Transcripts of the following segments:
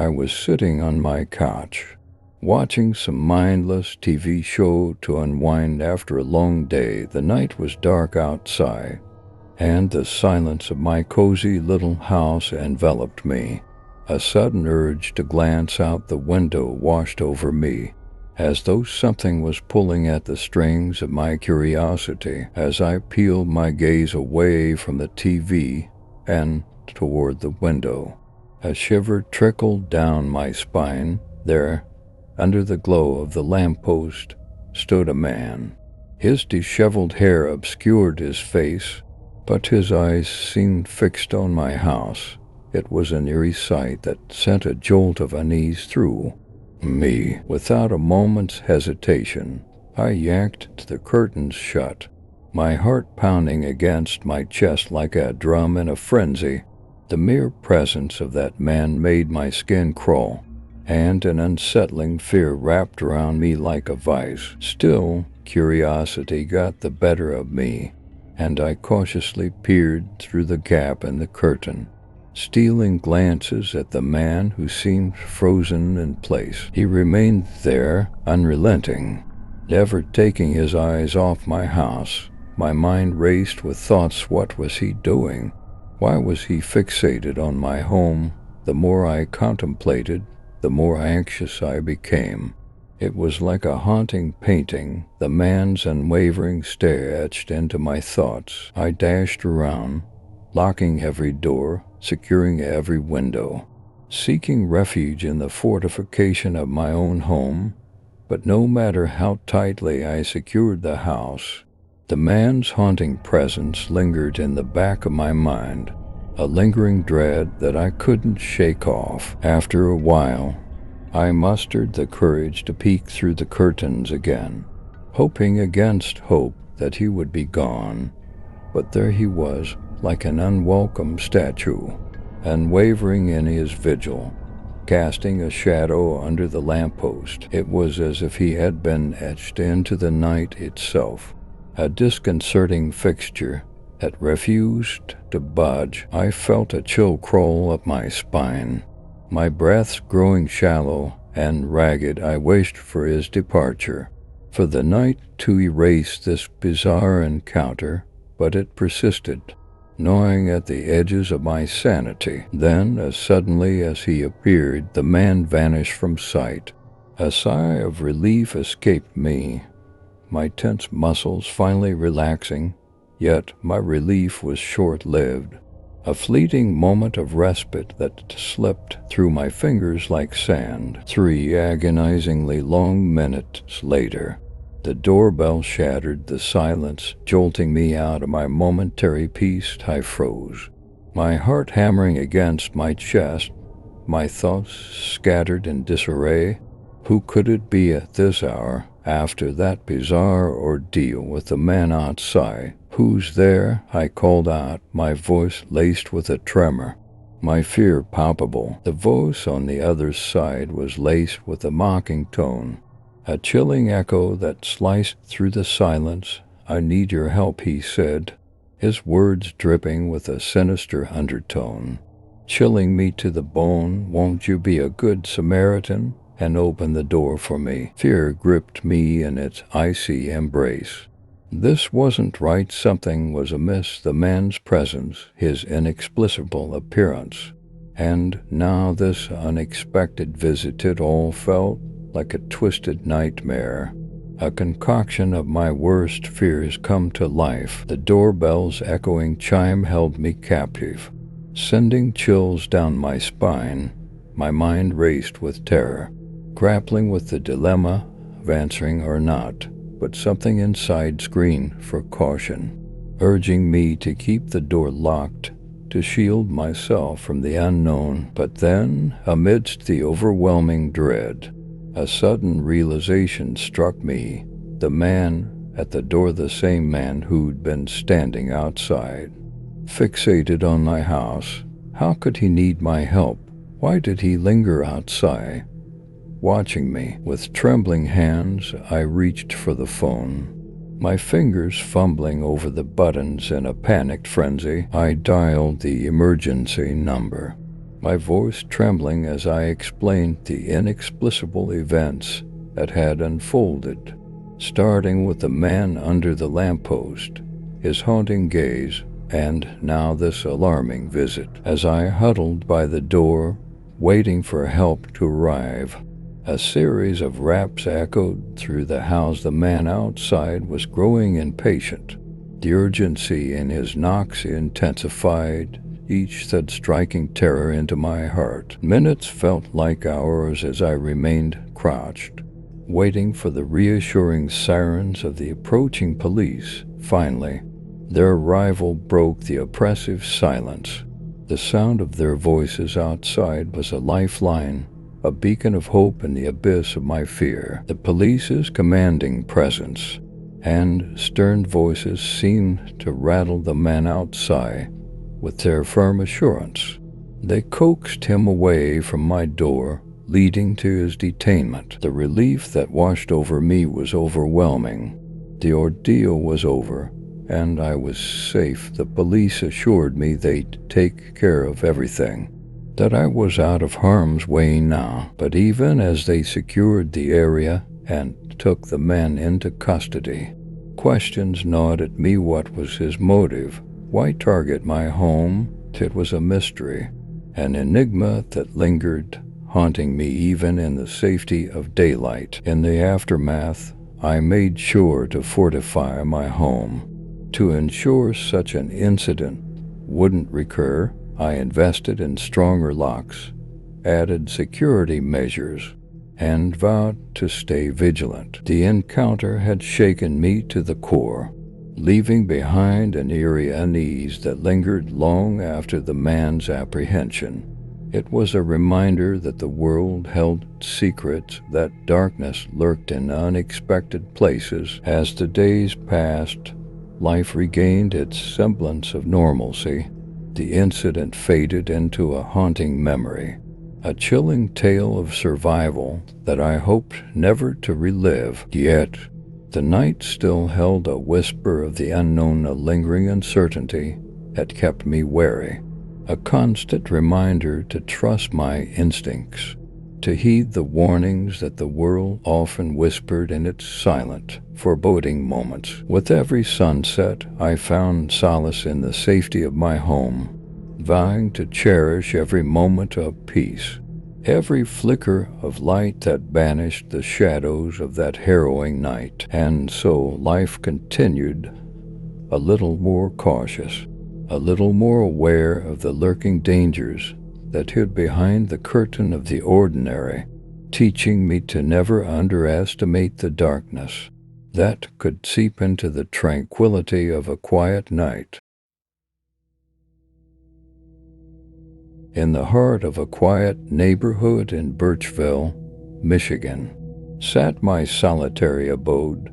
I was sitting on my couch, watching some mindless TV show to unwind after a long day. The night was dark outside, and the silence of my cozy little house enveloped me. A sudden urge to glance out the window washed over me, as though something was pulling at the strings of my curiosity. As I peeled my gaze away from the TV and toward the window, a shiver trickled down my spine. There, under the glow of the lamppost, stood a man. His disheveled hair obscured his face, but his eyes seemed fixed on my house. It was an eerie sight that sent a jolt of unease through me. Without a moment's hesitation, I yanked the curtains shut, my heart pounding against my chest like a drum in a frenzy. The mere presence of that man made my skin crawl, and an unsettling fear wrapped around me like a vice. Still, curiosity got the better of me, and I cautiously peered through the gap in the curtain, stealing glances at the man who seemed frozen in place. He remained there, unrelenting, never taking his eyes off my house. My mind raced with thoughts. What was he doing? Why was he fixated on my home? The more I contemplated, the more anxious I became. It was like a haunting painting, the man's unwavering stare etched into my thoughts. I dashed around, locking every door, securing every window, seeking refuge in the fortification of my own home. But no matter how tightly I secured the house, the man's haunting presence lingered in the back of my mind, a lingering dread that I couldn't shake off. After a while, I mustered the courage to peek through the curtains again, hoping against hope that he would be gone. But there he was, like an unwelcome statue, unwavering in his vigil, casting a shadow under the lamppost. It was as if he had been etched into the night itself, a disconcerting fixture that refused to budge. I felt a chill crawl up my spine, my breaths growing shallow and ragged. I wished for his departure, for the night to erase this bizarre encounter, but it persisted, gnawing at the edges of my sanity. Then, as suddenly as he appeared, the man vanished from sight. A sigh of relief escaped me, my tense muscles finally relaxing, yet my relief was short-lived, a fleeting moment of respite that slipped through my fingers like sand. 3 agonizingly long minutes later, the doorbell shattered the silence, jolting me out of my momentary peace. I froze, my heart hammering against my chest, my thoughts scattered in disarray. Who could it be at this hour, after that bizarre ordeal with the man outside? "Who's there?" I called out, my voice laced with a tremor, my fear palpable. The voice on the other side was laced with a mocking tone, a chilling echo that sliced through the silence. "I need your help," he said, his words dripping with a sinister undertone, chilling me to the bone. "Won't you be a good Samaritan and open the door for me?" Fear gripped me in its icy embrace. This wasn't right. Something was amiss. The man's presence, his inexplicable appearance, and now this unexpected visit. It all felt like a twisted nightmare, a concoction of my worst fears come to life. The doorbell's echoing chime held me captive, sending chills down my spine. My mind raced with terror, grappling with the dilemma of answering or not. But something inside screamed for caution, urging me to keep the door locked, to shield myself from the unknown. But then, amidst the overwhelming dread, a sudden realization struck me. The man at the door, the same man who'd been standing outside, fixated on my house. How could he need my help? Why did he linger outside, watching me? With trembling hands, I reached for the phone, my fingers fumbling over the buttons in a panicked frenzy. I dialed the emergency number, my voice trembling as I explained the inexplicable events that had unfolded, starting with the man under the lamppost, his haunting gaze, and now this alarming visit. As I huddled by the door, waiting for help to arrive, a series of raps echoed through the house. The man outside was growing impatient. The urgency in his knocks intensified, each thud striking terror into my heart. Minutes felt like hours as I remained crouched, waiting for the reassuring sirens of the approaching police. Finally, their arrival broke the oppressive silence. The sound of their voices outside was a lifeline, a beacon of hope in the abyss of my fear. The police's commanding presence and stern voices seemed to rattle the man outside with their firm assurance. They coaxed him away from my door, leading to his detainment. The relief that washed over me was overwhelming. The ordeal was over, and I was safe. The police assured me they'd take care of everything, that I was out of harm's way now. But even as they secured the area and took the man into custody, questions gnawed at me. What was his motive? Why target my home? It was a mystery, an enigma that lingered, haunting me even in the safety of daylight. In the aftermath, I made sure to fortify my home. To ensure such an incident wouldn't recur, I invested in stronger locks, added security measures, and vowed to stay vigilant. The encounter had shaken me to the core, leaving behind an eerie unease that lingered long after the man's apprehension. It was a reminder that the world held secrets, that darkness lurked in unexpected places. As the days passed, life regained its semblance of normalcy. The incident faded into a haunting memory, a chilling tale of survival that I hoped never to relive. Yet, the night still held a whisper of the unknown, a lingering uncertainty that kept me wary, a constant reminder to trust my instincts, to heed the warnings that the world often whispered in its silent, foreboding moments. With every sunset, I found solace in the safety of my home, vowing to cherish every moment of peace, every flicker of light that banished the shadows of that harrowing night. And so life continued, a little more cautious, a little more aware of the lurking dangers that hid behind the curtain of the ordinary, teaching me to never underestimate the darkness that could seep into the tranquility of a quiet night. In the heart of a quiet neighborhood in Birchville, Michigan, sat my solitary abode,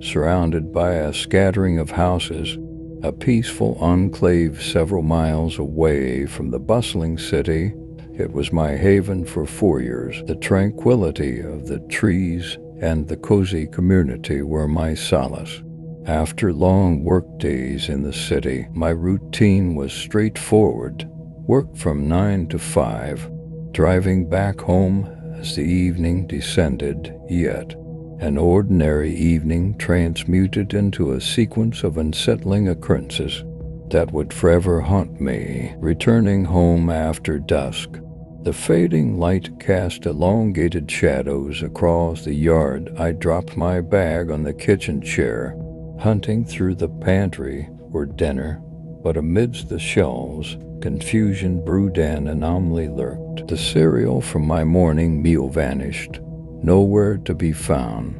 surrounded by a scattering of houses, a peaceful enclave several miles away from the bustling city. It was my haven for 4 years. The tranquility of the trees and the cozy community were my solace. After long work days in the city, my routine was straightforward. Work from 9 to 5, driving back home as the evening descended, yet an ordinary evening transmuted into a sequence of unsettling occurrences that would forever haunt me. Returning home after dusk, the fading light cast elongated shadows across the yard. I dropped my bag on the kitchen chair, hunting through the pantry for dinner, but amidst the shelves, confusion brewed and anomaly lurked. The cereal from my morning meal vanished, nowhere to be found.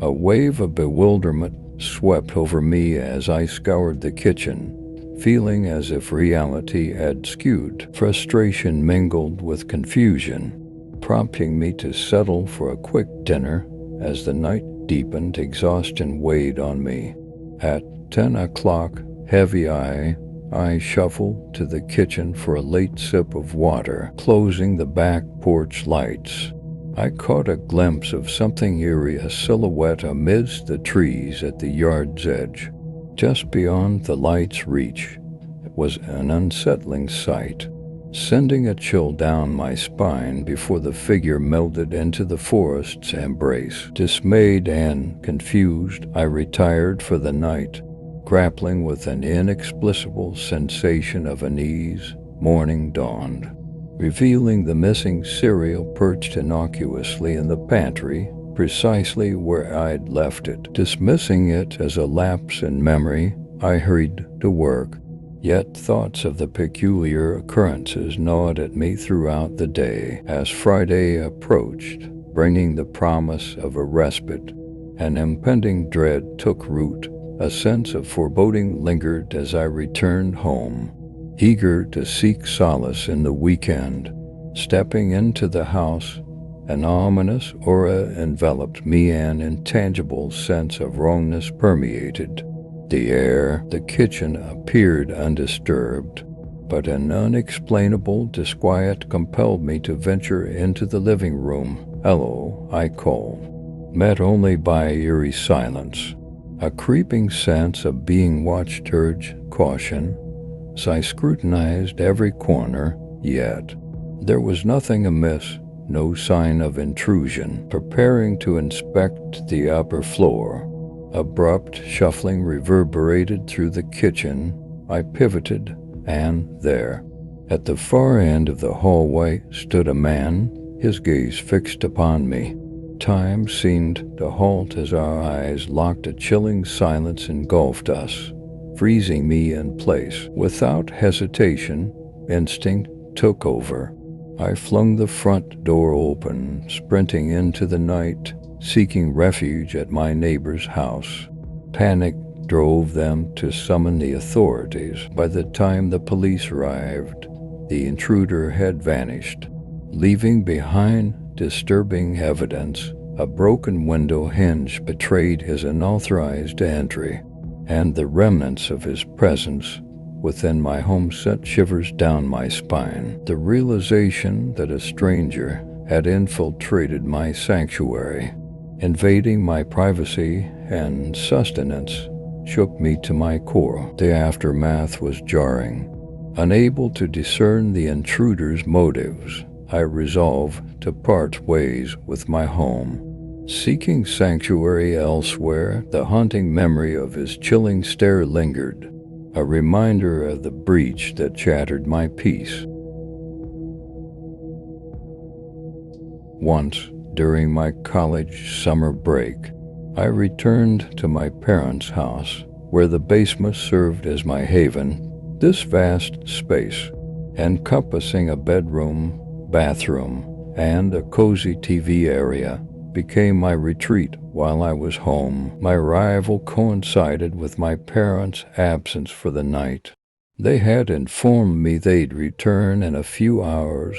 A wave of bewilderment swept over me as I scoured the kitchen, feeling as if reality had skewed. Frustration mingled with confusion, prompting me to settle for a quick dinner. As the night deepened, exhaustion weighed on me. At 10 o'clock, heavy-eyed, I shuffled to the kitchen for a late sip of water. Closing the back porch lights, I caught a glimpse of something eerie, a silhouette amidst the trees at the yard's edge. Just beyond the light's reach, it was an unsettling sight. sending a chill down my spine before the figure melded into the forest's embrace. Dismayed and confused, I retired for the night, grappling with an inexplicable sensation of unease. Morning dawned, revealing the missing cereal perched innocuously in the pantry, precisely where I'd left it. Dismissing it as a lapse in memory, I hurried to work. Yet thoughts of the peculiar occurrences gnawed at me throughout the day. As Friday approached, bringing the promise of a respite, an impending dread took root. A sense of foreboding lingered as I returned home, eager to seek solace in the weekend. Stepping into the house, an ominous aura enveloped me, an intangible sense of wrongness permeated the air. The kitchen appeared undisturbed, but an unexplainable disquiet compelled me to venture into the living room. "Hello," I called, met only by eerie silence. A creeping sense of being watched urged caution as I scrutinized every corner, yet there was nothing amiss, no sign of intrusion. Preparing to inspect the upper floor, abrupt shuffling reverberated through the kitchen. I pivoted, and there, at the far end of the hallway, stood a man, his gaze fixed upon me. Time seemed to halt as our eyes locked. A chilling silence engulfed us, freezing me in place. Without hesitation, instinct took over. I flung the front door open, sprinting into the night, seeking refuge at my neighbor's house. Panic drove them to summon the authorities. By the time the police arrived, the intruder had vanished, leaving behind disturbing evidence. A broken window hinge betrayed his unauthorized entry, and the remnants of his presence within my home sent shivers down my spine. The realization that a stranger had infiltrated my sanctuary, invading my privacy and sustenance, shook me to my core. The aftermath was jarring. Unable to discern the intruder's motives, I resolved to part ways with my home. Seeking sanctuary elsewhere, the haunting memory of his chilling stare lingered, a reminder of the breach that shattered my peace. Once, during my college summer break, I returned to my parents' house, where the basement served as my haven. This vast space, encompassing a bedroom, bathroom, and a cozy TV area, became my retreat while I was home. My arrival coincided with my parents' absence for the night. They had informed me they'd return in a few hours,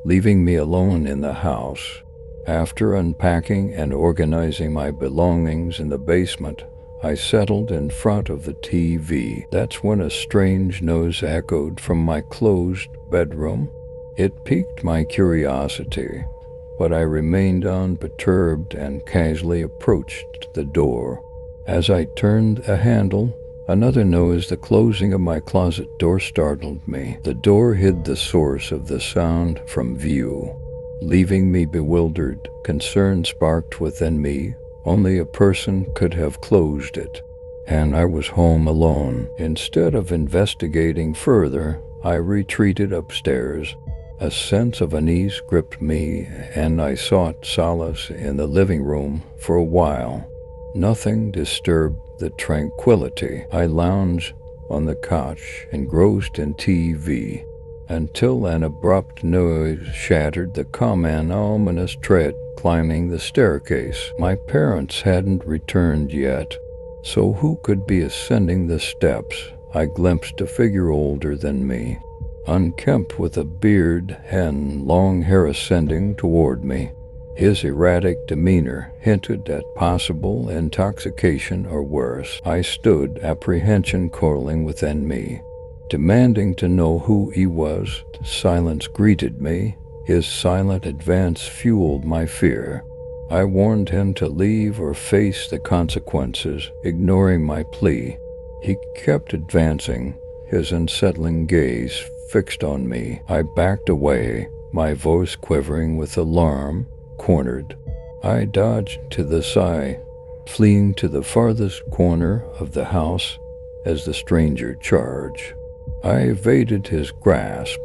leaving me alone in the house. After unpacking and organizing my belongings in the basement, I settled in front of the TV. That's when a strange noise echoed from my closed bedroom. It piqued my curiosity, but I remained unperturbed and casually approached the door. As I turned a handle, another noise, the closing of my closet door, startled me. The door hid the source of the sound from view, leaving me bewildered. Concern sparked within me. Only a person could have closed it, and I was home alone. Instead of investigating further, I retreated upstairs. A sense of unease gripped me, and I sought solace in the living room. For a while, nothing disturbed the tranquility. I lounged on the couch, engrossed in TV, until an abrupt noise shattered the calm. An ominous tread climbing the staircase. My parents hadn't returned yet, so who could be ascending the steps? I glimpsed a figure older than me, unkempt with a beard and long hair, ascending toward me. His erratic demeanor hinted at possible intoxication or worse. I stood, apprehension coiling within me, demanding to know who he was. Silence greeted me. His silent advance fueled my fear. I warned him to leave or face the consequences, ignoring my plea. He kept advancing, his unsettling gaze fixed on me. I backed away, my voice quivering with alarm. Cornered. I dodged to the side, fleeing to the farthest corner of the house as the stranger charged. I evaded his grasp,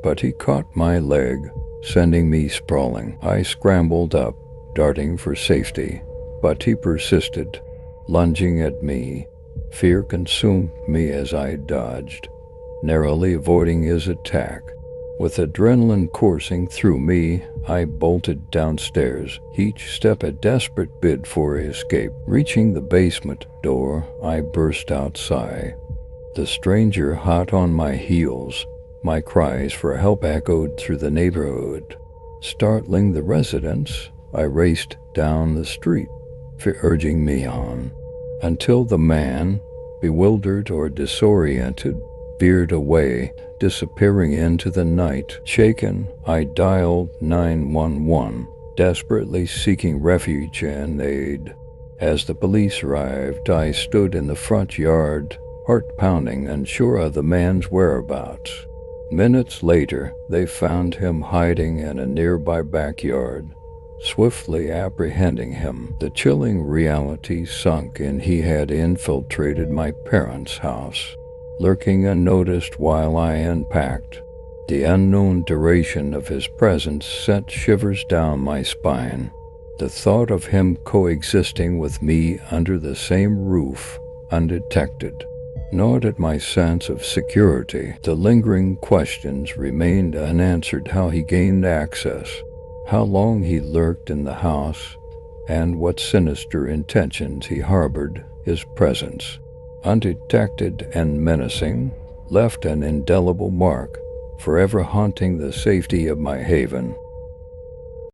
but he caught my leg, sending me sprawling. I scrambled up, darting for safety, but he persisted, lunging at me. Fear consumed me as I dodged, narrowly avoiding his attack. With adrenaline coursing through me, I bolted downstairs, each step a desperate bid for escape. Reaching the basement door, I burst outside. The stranger hot on my heels, my cries for help echoed through the neighborhood. Startling the residents, I raced down the street, fear urging me on, until the man, bewildered or disoriented, veered away, disappearing into the night. Shaken, I dialed 911, desperately seeking refuge and aid. As the police arrived, I stood in the front yard, heart pounding, unsure of the man's whereabouts. Minutes later, they found him hiding in a nearby backyard. Swiftly apprehending him, the chilling reality sunk in. He had infiltrated my parents' house, lurking unnoticed while I unpacked. The unknown duration of his presence sent shivers down my spine. The thought of him coexisting with me under the same roof, undetected, gnawed at my sense of security. The lingering questions remained unanswered: how he gained access, how long he lurked in the house, and what sinister intentions he harbored. His presence, undetected and menacing, left an indelible mark, forever haunting the safety of my haven.